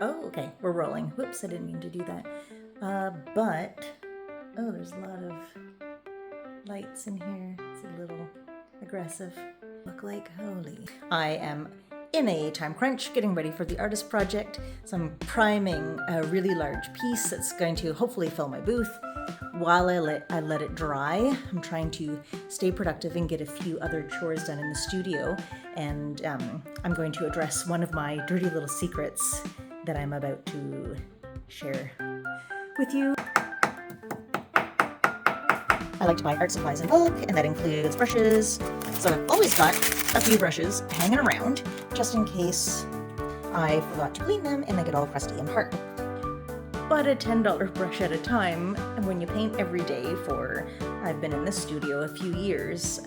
Oh, okay, we're rolling. Whoops, I didn't mean to do that. Oh, there's a lot of lights in here. It's a little aggressive. Look like holy. I am in a time crunch getting ready for the artist project. So I'm priming a really large piece that's going to hopefully fill my booth. While I let it dry, I'm trying to stay productive and get a few other chores done in the studio. And I'm going to address one of my dirty little secrets that I'm about to share with you. I like to buy art supplies in bulk, and that includes brushes. So I've always got a few brushes hanging around, just in case I forgot to clean them and they get all crusty and hard. But a $10 brush at a time, and when you paint every day for, I've been in this studio a few years,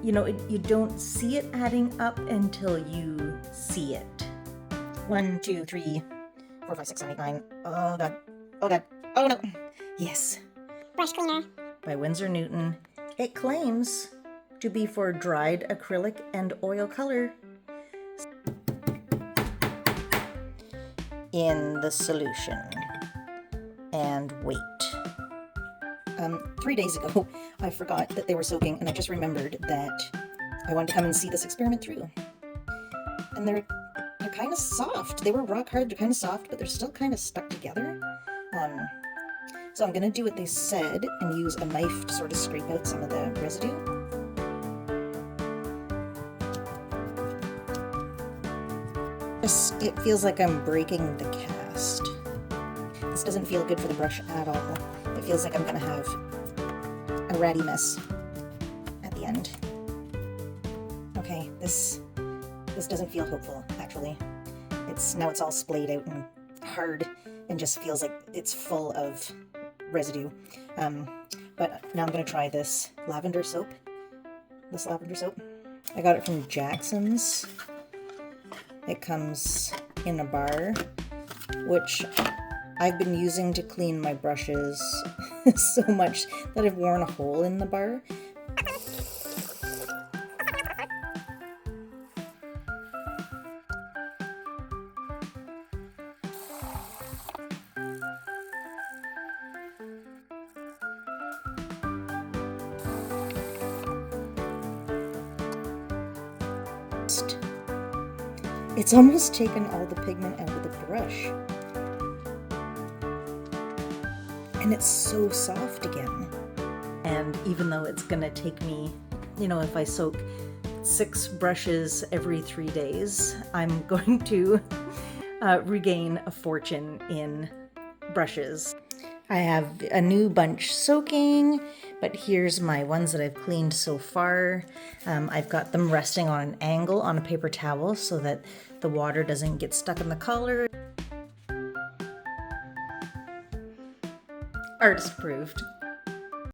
you don't see it adding up until you see it. 1, 2, 3, 4, 5, 6, 7, 8, 9. Oh god. Oh god. Oh no. Yes. Brush cleaner By Winsor Newton. It claims to be for dried acrylic and oil color. In the solution. And wait. 3 days ago, I forgot that they were soaking, and I just remembered that I wanted to come and see this experiment through. And they're kind of soft. They were rock hard, they're kind of soft, but they're still kind of stuck together. So I'm going to do what they said and use a knife to sort of scrape out some of the residue. It feels like I'm breaking the cast. This doesn't feel good for the brush at all. It feels like I'm going to have a ratty mess at the end. Okay, this doesn't feel hopeful, actually. Now it's all splayed out and hard and just feels like it's full of residue. But now I'm going to try this lavender soap. I got it from Jackson's. It comes in a bar, which I've been using to clean my brushes so much that I've worn a hole in the bar. It's almost taken all the pigment out of the brush. And it's so soft again. And even though it's gonna take me, if I soak 6 brushes every 3 days, I'm going to regain a fortune in brushes. I have a new bunch soaking, but here's my ones that I've cleaned so far. I've got them resting on an angle on a paper towel so that the water doesn't get stuck in the color. Artist approved.